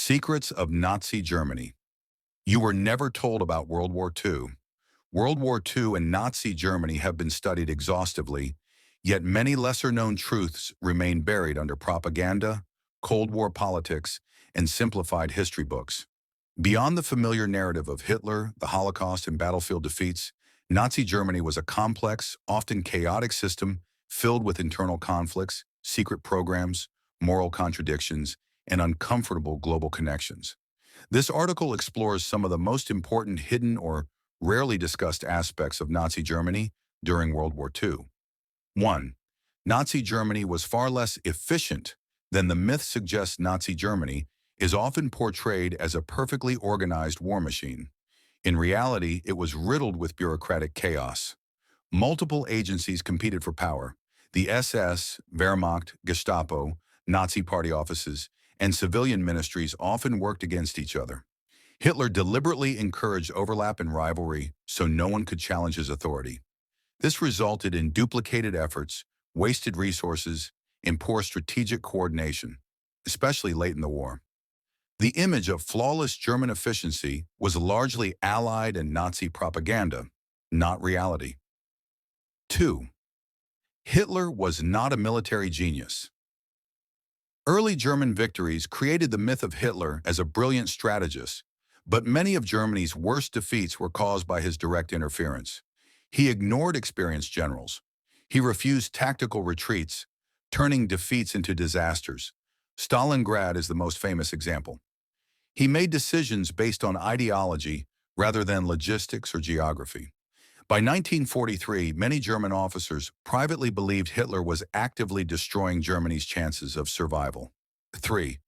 Secrets of Nazi Germany. You were never told about World War II. World War II and Nazi Germany have been studied exhaustively, yet many lesser-known truths remain buried under propaganda, Cold War politics, and simplified history books. Beyond the familiar narrative of Hitler, the Holocaust, and battlefield defeats, Nazi Germany was a complex, often chaotic system filled with internal conflicts, secret programs, moral contradictions, and uncomfortable global connections. This article explores some of the most important hidden or rarely discussed aspects of Nazi Germany during World War II. 1. Nazi Germany was far less efficient than the myth suggests. Nazi Germany is often portrayed as a perfectly organized war machine. In reality, it was riddled with bureaucratic chaos. Multiple agencies competed for power. The SS, Wehrmacht, Gestapo, Nazi party offices, and civilian ministries often worked against each other. Hitler deliberately encouraged overlap and rivalry so no one could challenge his authority. This resulted in duplicated efforts, wasted resources, and poor strategic coordination, especially late in the war. The image of flawless German efficiency was largely Allied and Nazi propaganda, not reality. 2. Hitler was not a military genius. Early German victories created the myth of Hitler as a brilliant strategist, but many of Germany's worst defeats were caused by his direct interference. He ignored experienced generals. He refused tactical retreats, turning defeats into disasters. Stalingrad is the most famous example. He made decisions based on ideology rather than logistics or geography. By 1943, many German officers privately believed Hitler was actively destroying Germany's chances of survival. 3.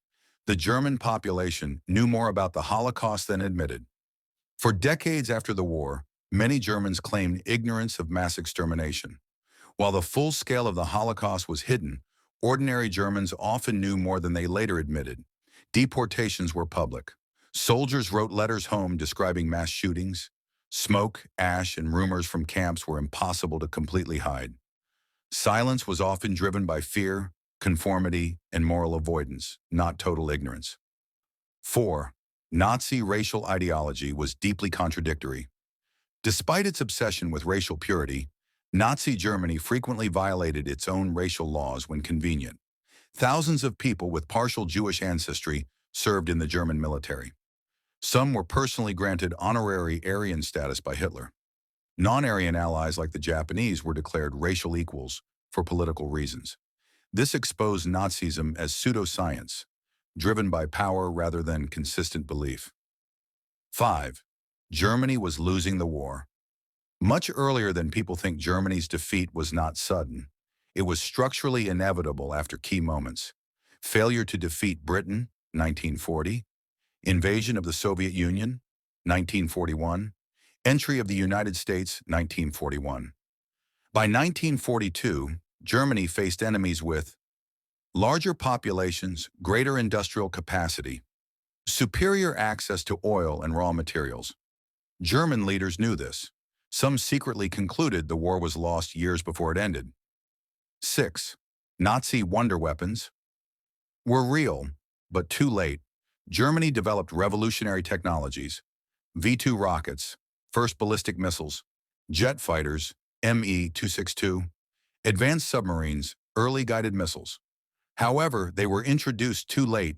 The German population knew more about the Holocaust than admitted. For decades after the war, many Germans claimed ignorance of mass extermination. While the full scale of the Holocaust was hidden, ordinary Germans often knew more than they later admitted. Deportations were public. Soldiers wrote letters home describing mass shootings. Smoke, ash, and rumors from camps were impossible to completely hide. Silence was often driven by fear, conformity, and moral avoidance, not total ignorance. 4. Nazi racial ideology was deeply contradictory. Despite its obsession with racial purity, Nazi Germany frequently violated its own racial laws when convenient. Thousands of people with partial Jewish ancestry served in the German military. Some were personally granted honorary Aryan status by Hitler. Non-Aryan allies like the Japanese were declared racial equals for political reasons. This exposed Nazism as pseudoscience, driven by power rather than consistent belief. 5. Germany was losing the war. Much earlier than people think, Germany's defeat was not sudden. It was structurally inevitable after key moments. Failure to defeat Britain, 1940. Invasion of the Soviet Union, 1941. Entry of the United States, 1941. By 1942, Germany faced enemies with larger populations, greater industrial capacity, superior access to oil and raw materials. German leaders knew this. Some secretly concluded the war was lost years before it ended. 6. Nazi wonder weapons were real, but too late. Germany developed revolutionary technologies: V-2 rockets, first ballistic missiles, jet fighters, Me-262, advanced submarines, early guided missiles. However, they were introduced too late.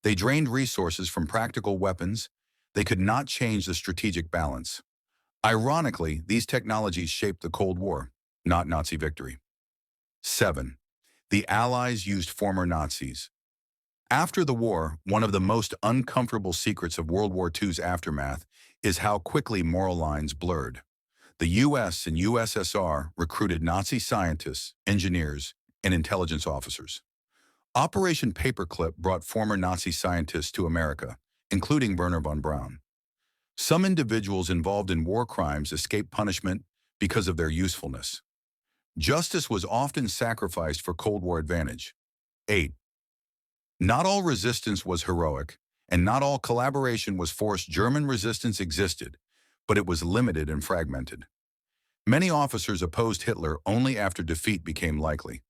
They drained resources from practical weapons. They could not change the strategic balance. Ironically, these technologies shaped the Cold War, not Nazi victory. 7. The Allies used former Nazis. After the war, one of the most uncomfortable secrets of World War II's aftermath is how quickly moral lines blurred. The US and USSR recruited Nazi scientists, engineers, and intelligence officers. Operation Paperclip brought former Nazi scientists to America, including Werner von Braun. Some individuals involved in war crimes escaped punishment because of their usefulness. Justice was often sacrificed for Cold War advantage. 8. Not all resistance was heroic, and not all collaboration was forced. German resistance existed, but it was limited and fragmented. Many officers opposed Hitler only after defeat became likely.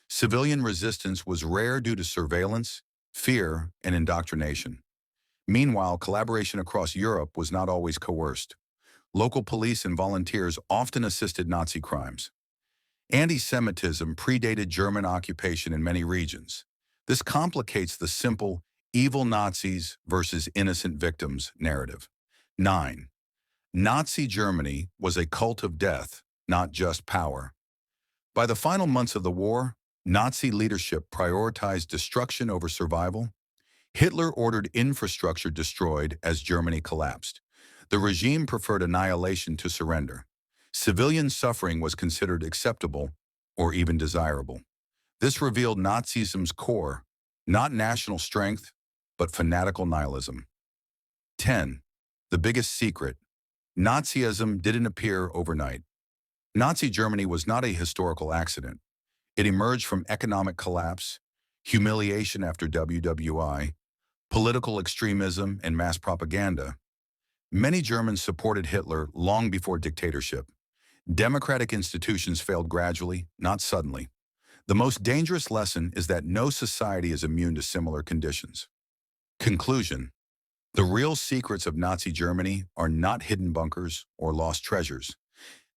Civilian resistance was rare due to surveillance, fear, and indoctrination. Meanwhile, collaboration across Europe was not always coerced. Local police and volunteers often assisted Nazi crimes. Anti-Semitism predated German occupation in many regions. This complicates the simple evil Nazis versus innocent victims narrative. 9. Nazi Germany was a cult of death, not just power. By the final months of the war, Nazi leadership prioritized destruction over survival. Hitler ordered infrastructure destroyed as Germany collapsed. The regime preferred annihilation to surrender. Civilian suffering was considered acceptable or even desirable. This revealed Nazism's core, not national strength, but fanatical nihilism. 10. The biggest secret. Nazism didn't appear overnight. Nazi Germany was not a historical accident. It emerged from economic collapse, humiliation after WWII, political extremism, and mass propaganda. Many Germans supported Hitler long before dictatorship. Democratic institutions failed gradually, not suddenly. The most dangerous lesson is that no society is immune to similar conditions. Conclusion. The real secrets of Nazi Germany are not hidden bunkers or lost treasures.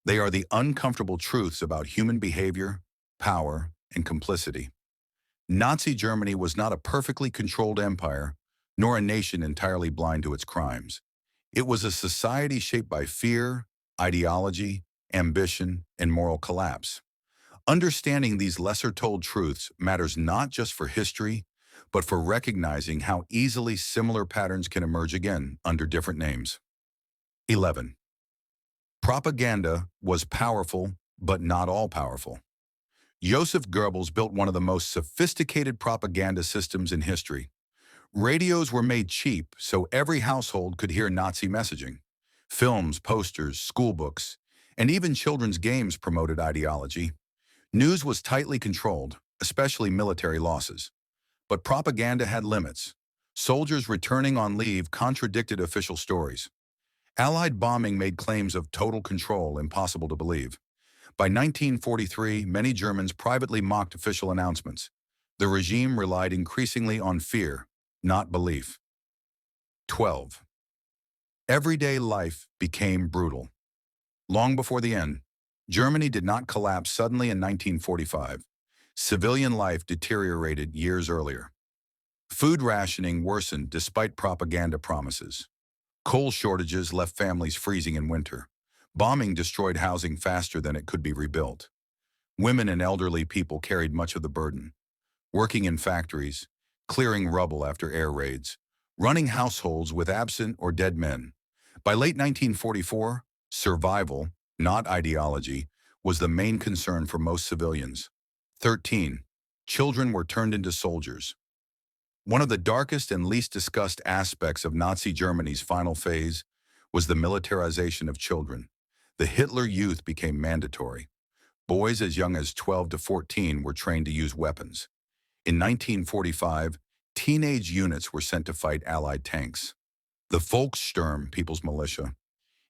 They are the uncomfortable truths about human behavior, power, and complicity. Nazi Germany was not a perfectly controlled empire, nor a nation entirely blind to its crimes. It was a society shaped by fear, ideology, ambition, and moral collapse. Understanding these lesser-told truths matters not just for history, but for recognizing how easily similar patterns can emerge again under different names. 11. Propaganda was powerful, but not all-powerful. Joseph Goebbels built one of the most sophisticated propaganda systems in history. Radios were made cheap so every household could hear Nazi messaging. Films, posters, school books, and even children's games promoted ideology. News was tightly controlled, especially military losses. But propaganda had limits. Soldiers returning on leave contradicted official stories. Allied bombing made claims of total control impossible to believe. By 1943, many Germans privately mocked official announcements. The regime relied increasingly on fear, not belief. 12. Everyday life became brutal. Long before the end, Germany did not collapse suddenly in 1945. Civilian life deteriorated years earlier. Food rationing worsened despite propaganda promises. Coal shortages left families freezing in winter. Bombing destroyed housing faster than it could be rebuilt. Women and elderly people carried much of the burden, working in factories, clearing rubble after air raids, running households with absent or dead men. By late 1944, survival, not ideology, was the main concern for most civilians. 13. Children were turned into soldiers. One of the darkest and least discussed aspects of Nazi Germany's final phase was the militarization of children. The Hitler Youth became mandatory. Boys as young as 12 to 14 were trained to use weapons. In 1945, teenage units were sent to fight Allied tanks. The Volkssturm, People's Militia,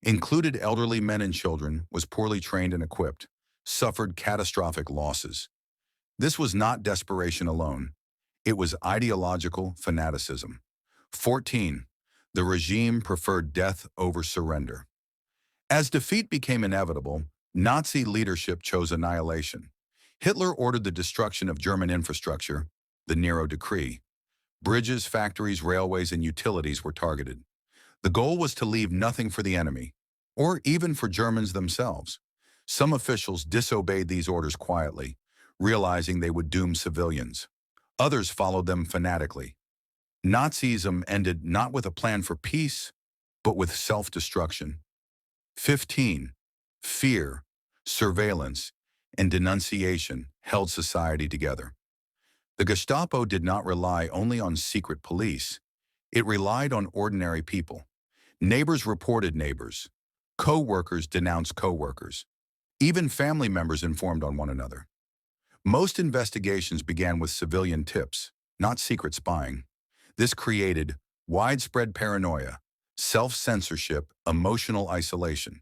included elderly men and children, was poorly trained and equipped, suffered catastrophic losses. This was not desperation alone. It was ideological fanaticism. 14. The regime preferred death over surrender. As defeat became inevitable, Nazi leadership chose annihilation. Hitler ordered the destruction of German infrastructure, the Nero Decree. Bridges, factories, railways, and utilities were targeted. The goal was to leave nothing for the enemy, or even for Germans themselves. Some officials disobeyed these orders quietly, realizing they would doom civilians. Others followed them fanatically. Nazism ended not with a plan for peace, but with self-destruction. 15. Fear, surveillance, and denunciation held society together. The Gestapo did not rely only on secret police. It relied on ordinary people. Neighbors reported neighbors. Co-workers denounced co-workers. Even family members informed on one another. Most investigations began with civilian tips, not secret spying. This created widespread paranoia, self-censorship, emotional isolation.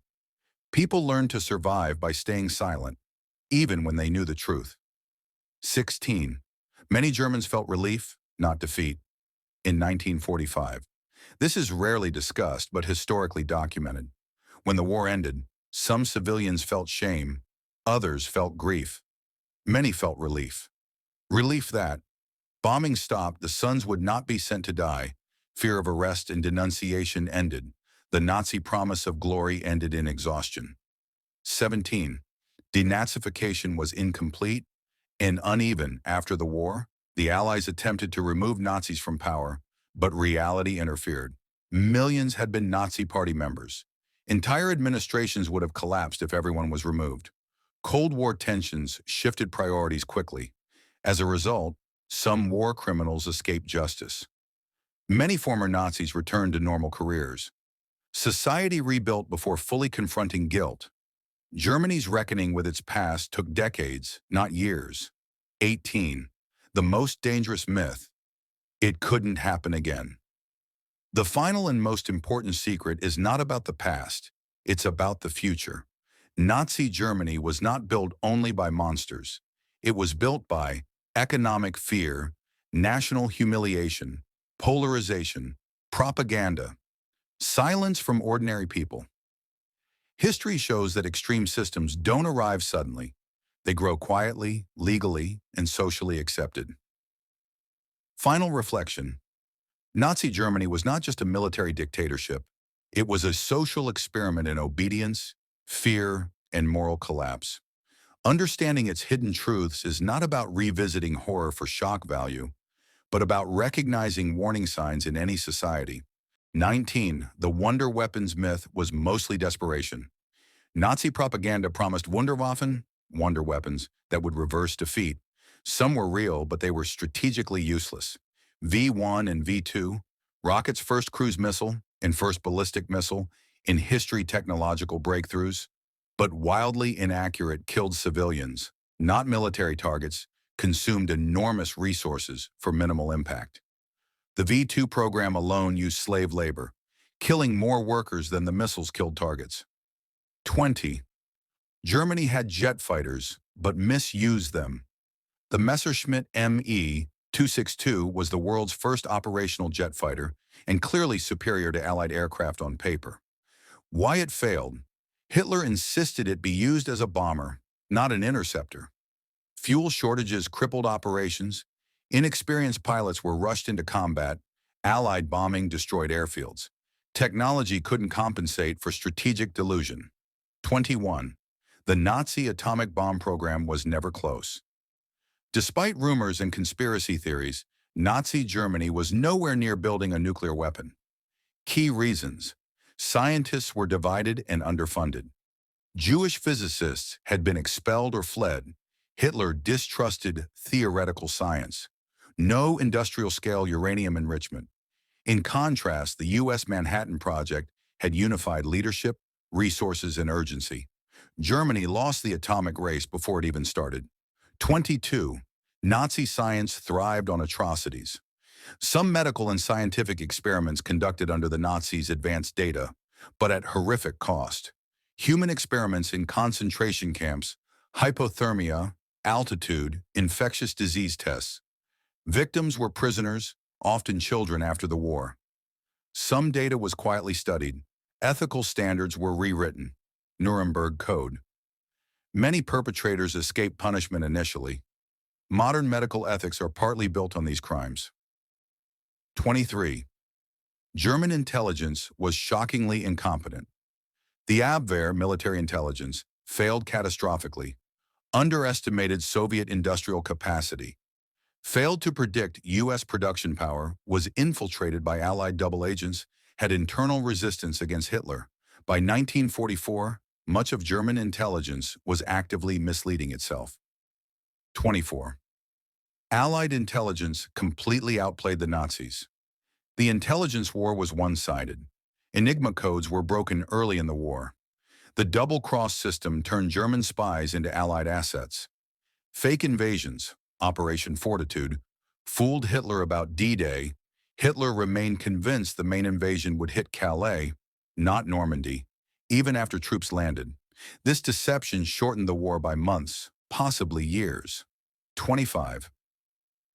People learned to survive by staying silent, even when they knew the truth. 16. Many Germans felt relief, not defeat. In 1945, This is rarely discussed but historically documented. When the war ended, some civilians felt shame, others felt grief. Many felt relief. Relief that, bombing stopped, the sons would not be sent to die, fear of arrest and denunciation ended, the Nazi promise of glory ended in exhaustion. 17. Denazification was incomplete and uneven. After the war, the Allies attempted to remove Nazis from power, but reality interfered. Millions had been Nazi Party members. Entire administrations would have collapsed if everyone was removed. Cold War tensions shifted priorities quickly. As a result, some war criminals escaped justice. Many former Nazis returned to normal careers. Society rebuilt before fully confronting guilt. Germany's reckoning with its past took decades, not years. 18. The most dangerous myth. It couldn't happen again. The final and most important secret is not about the past, it's about the future. Nazi Germany was not built only by monsters. It was built by economic fear, national humiliation, polarization, propaganda, silence from ordinary people. History shows that extreme systems don't arrive suddenly. They grow quietly, legally, and socially accepted. Final reflection. Nazi Germany was not just a military dictatorship. It was a social experiment in obedience, fear, and moral collapse. Understanding its hidden truths is not about revisiting horror for shock value, but about recognizing warning signs in any society. 19. The wonder weapons myth was mostly desperation. Nazi propaganda promised Wunderwaffen, wonder weapons, that would reverse defeat. Some were real, but they were strategically useless. V-1 and V-2, rocket's first cruise missile and first ballistic missile in history technological breakthroughs, but wildly inaccurate, killed civilians, not military targets, consumed enormous resources for minimal impact. The V-2 program alone used slave labor, killing more workers than the missiles killed targets. 20. Germany had jet fighters, but misused them. The Messerschmitt Me-262 was the world's first operational jet fighter and clearly superior to Allied aircraft on paper. Why it failed? Hitler insisted it be used as a bomber, not an interceptor. Fuel shortages crippled operations. Inexperienced pilots were rushed into combat. Allied bombing destroyed airfields. Technology couldn't compensate for strategic delusion. 21. The Nazi atomic bomb program was never close. Despite rumors and conspiracy theories, Nazi Germany was nowhere near building a nuclear weapon. Key reasons. Scientists were divided and underfunded. Jewish physicists had been expelled or fled. Hitler distrusted theoretical science. No industrial-scale uranium enrichment. In contrast, the U.S. Manhattan Project had unified leadership, resources, and urgency. Germany lost the atomic race before it even started. 22. Nazi science thrived on atrocities. Some medical and scientific experiments conducted under the Nazis advanced data, but at horrific cost. Human experiments in concentration camps, hypothermia, altitude, infectious disease tests. Victims were prisoners, often children after the war. Some data was quietly studied. Ethical standards were rewritten. Nuremberg Code. Many perpetrators escaped punishment initially. Modern medical ethics are partly built on these crimes. 23. German intelligence was shockingly incompetent. The Abwehr, military intelligence, failed catastrophically, underestimated Soviet industrial capacity, failed to predict U.S. production power, was infiltrated by Allied double agents, had internal resistance against Hitler. By 1944, much of German intelligence was actively misleading itself. 24. Allied intelligence completely outplayed the Nazis. The intelligence war was one-sided. Enigma codes were broken early in the war. The double-cross system turned German spies into Allied assets. Fake invasions, Operation Fortitude, fooled Hitler about D-Day. Hitler remained convinced the main invasion would hit Calais, not Normandy, even after troops landed. This deception shortened the war by months, possibly years. 25.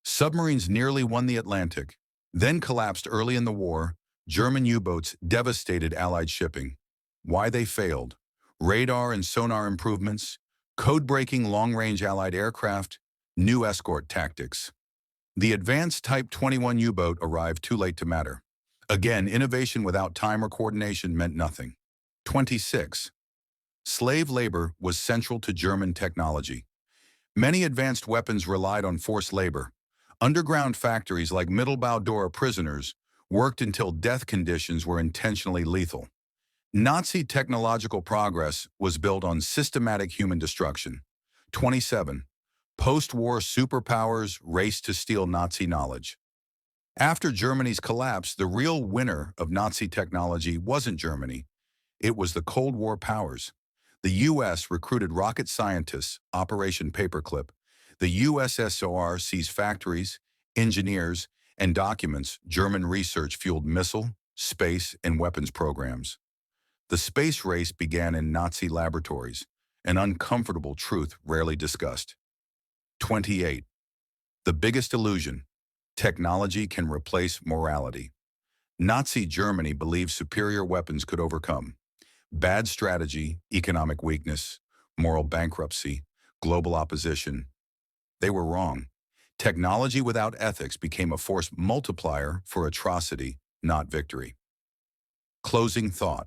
Submarines nearly won the Atlantic, then collapsed early in the war, German U-boats devastated Allied shipping. Why they failed. Radar and sonar improvements, code-breaking long-range Allied aircraft, new escort tactics. The advanced Type 21 U-boat arrived too late to matter. Again, innovation without time or coordination meant nothing. 26. Slave labor was central to German technology. Many advanced weapons relied on forced labor. Underground factories like Mittelbau-Dora prisoners worked until death conditions were intentionally lethal. Nazi technological progress was built on systematic human destruction. 27. Post-war superpowers raced to steal Nazi knowledge. After Germany's collapse, the real winner of Nazi technology wasn't Germany. It was the Cold War powers. The U.S. recruited rocket scientists, Operation Paperclip. The USSR seized factories, engineers, and documents. German research fueled missile, space, and weapons programs. The space race began in Nazi laboratories, an uncomfortable truth rarely discussed. 28. The biggest illusion. Technology can replace morality. Nazi Germany believed superior weapons could overcome bad strategy, economic weakness, moral bankruptcy, global opposition. They were wrong. Technology without ethics became a force multiplier for atrocity, not victory. Closing thought.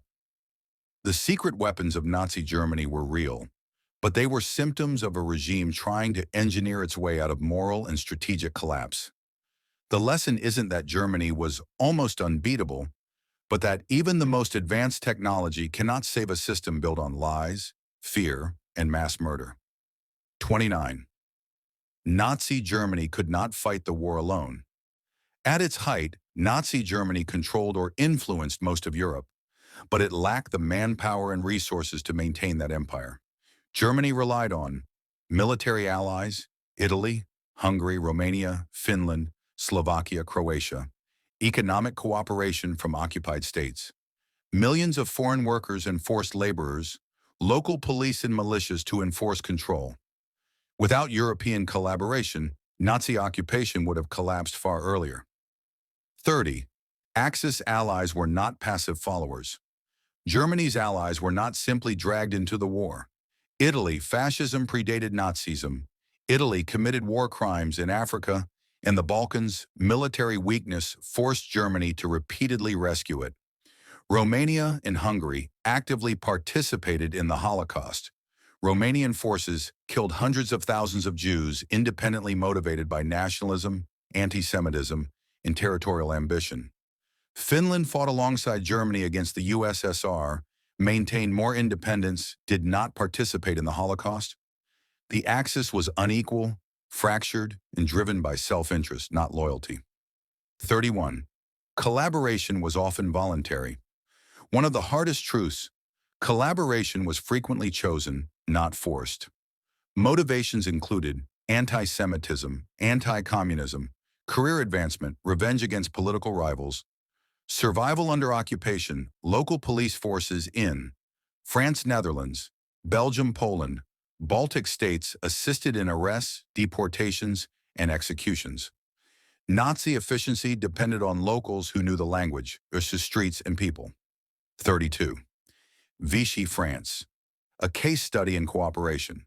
The secret weapons of Nazi Germany were real, but they were symptoms of a regime trying to engineer its way out of moral and strategic collapse. The lesson isn't that Germany was almost unbeatable, but that even the most advanced technology cannot save a system built on lies, fear, and mass murder. 29. Nazi Germany could not fight the war alone. At its height, Nazi Germany controlled or influenced most of Europe, but it lacked the manpower and resources to maintain that empire. Germany relied on military allies, Italy, Hungary, Romania, Finland, Slovakia, Croatia, economic cooperation from occupied states, millions of foreign workers and forced laborers, local police and militias to enforce control. Without European collaboration, Nazi occupation would have collapsed far earlier. 30. Axis allies were not passive followers. Germany's allies were not simply dragged into the war. Italy, fascism predated Nazism. Italy committed war crimes in Africa and the Balkans. Military weakness forced Germany to repeatedly rescue it. Romania and Hungary actively participated in the Holocaust. Romanian forces killed hundreds of thousands of Jews independently motivated by nationalism, anti-Semitism, and territorial ambition. Finland fought alongside Germany against the USSR, maintained more independence, did not participate in the Holocaust. The Axis was unequal, fractured, and driven by self-interest, not loyalty. 31. Collaboration was often voluntary. One of the hardest truths, collaboration was frequently chosen, not forced. Motivations included anti-Semitism, anti-communism, career advancement, revenge against political rivals, survival under occupation, local police forces in France, Netherlands, Belgium, Poland, Baltic states assisted in arrests, deportations, and executions. Nazi efficiency depended on locals who knew the language versus streets and people. 32. Vichy France, a case study in cooperation.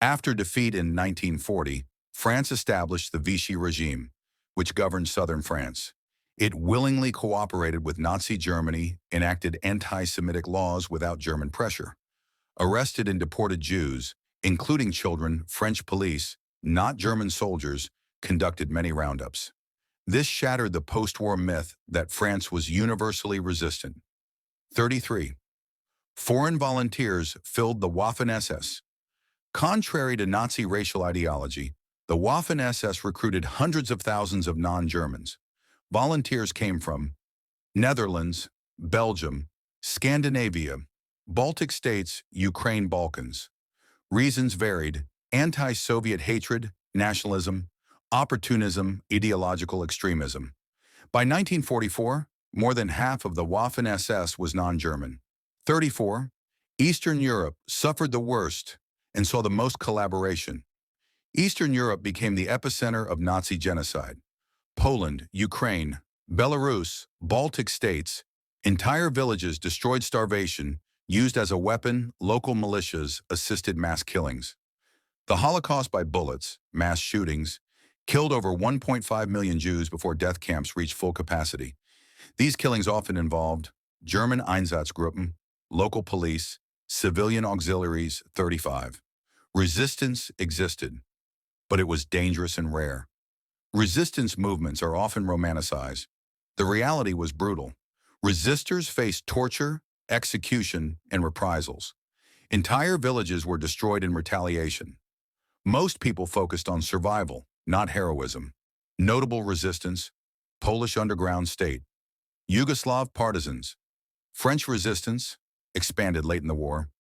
After defeat in 1940, France established the Vichy regime, which governed southern France. It willingly cooperated with Nazi Germany, enacted anti-Semitic laws without German pressure, arrested and deported Jews, including children. French police, not German soldiers, conducted many roundups. This shattered the post-war myth that France was universally resistant. 33. Foreign volunteers filled the Waffen-SS. Contrary to Nazi racial ideology, the Waffen-SS recruited hundreds of thousands of non-Germans. Volunteers came from Netherlands, Belgium, Scandinavia, Baltic states, Ukraine, Balkans. Reasons varied: anti-Soviet hatred, nationalism, opportunism, ideological extremism. By 1944, more than half of the Waffen-SS was non-German. 34. Eastern Europe suffered the worst and saw the most collaboration. Eastern Europe became the epicenter of Nazi genocide. Poland, Ukraine, Belarus, Baltic states, entire villages destroyed, starvation used as a weapon, local militias assisted mass killings. The Holocaust by bullets, mass shootings, killed over 1.5 million Jews before death camps reached full capacity. These killings often involved German Einsatzgruppen, local police, civilian auxiliaries, 35. Resistance existed, but it was dangerous and rare. Resistance movements are often romanticized. The reality was brutal. Resistors faced torture, execution, and reprisals. Entire villages were destroyed in retaliation. Most people focused on survival, not heroism. Notable resistance: Polish underground state, Yugoslav partisans, French resistance, expanded late in the war,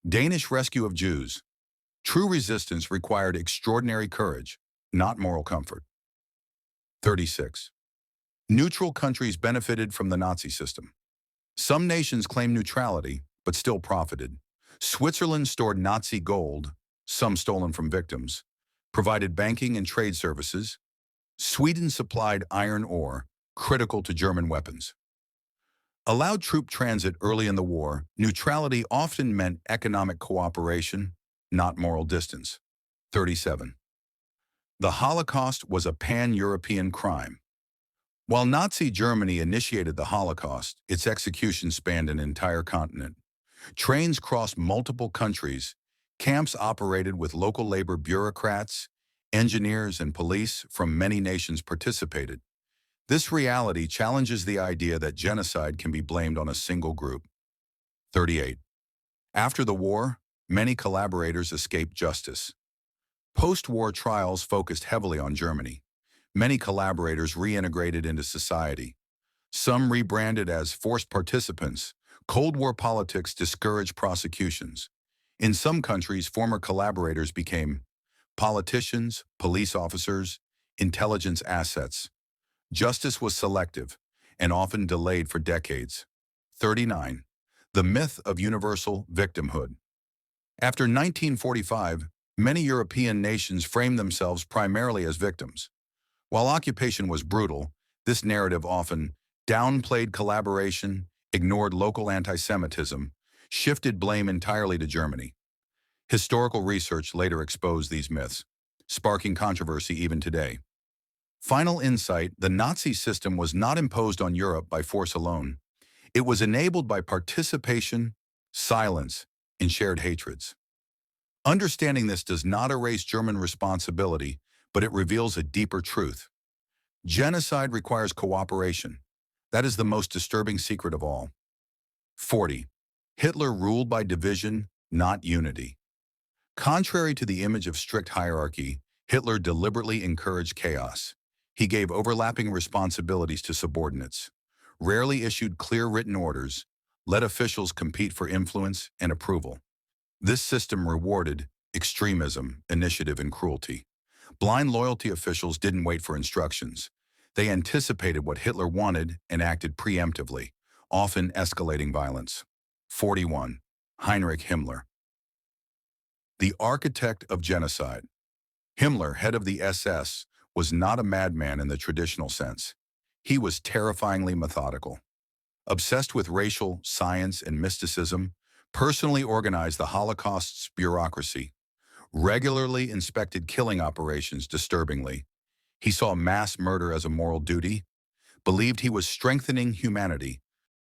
Danish rescue of Jews. True resistance required extraordinary courage, not moral comfort. 36. Neutral countries benefited from the Nazi system. Some nations claimed neutrality, but still profited. Switzerland stored Nazi gold, some stolen from victims, provided banking and trade services. Sweden supplied iron ore, critical to German weapons. Allowed troop transit early in the war, neutrality often meant economic cooperation, not moral distance. 37. The Holocaust was a pan-European crime. While Nazi Germany initiated the Holocaust, its execution spanned an entire continent. Trains crossed multiple countries, camps operated with local labor bureaucrats, engineers, and police from many nations participated. This reality challenges the idea that genocide can be blamed on a single group. 38. After the war, many collaborators escaped justice. Post-war trials focused heavily on Germany. Many collaborators reintegrated into society. Some rebranded as forced participants. Cold War politics discouraged prosecutions. In some countries, former collaborators became politicians, police officers, intelligence assets. Justice was selective and often delayed for decades. 39. The myth of universal victimhood. After 1945, many European nations framed themselves primarily as victims. While occupation was brutal, this narrative often downplayed collaboration, ignored local anti-Semitism, shifted blame entirely to Germany. Historical research later exposed these myths, sparking controversy even today. Final insight: the Nazi system was not imposed on Europe by force alone. It was enabled by participation, silence, and shared hatreds. Understanding this does not erase German responsibility, but it reveals a deeper truth. Genocide requires cooperation. That is the most disturbing secret of all. 40. Hitler ruled by division, not unity. Contrary to the image of strict hierarchy, Hitler deliberately encouraged chaos. He gave overlapping responsibilities to subordinates, rarely issued clear written orders, let officials compete for influence and approval. This system rewarded extremism, initiative, and cruelty. Blind loyalty officials didn't wait for instructions. They anticipated what Hitler wanted and acted preemptively, often escalating violence. 41. Heinrich Himmler. The architect of genocide. Himmler, head of the SS, was not a madman in the traditional sense. He was terrifyingly methodical. Obsessed with racial, science, and mysticism, personally organized the Holocaust's bureaucracy, regularly inspected killing operations disturbingly. He saw mass murder as a moral duty, believed he was strengthening humanity,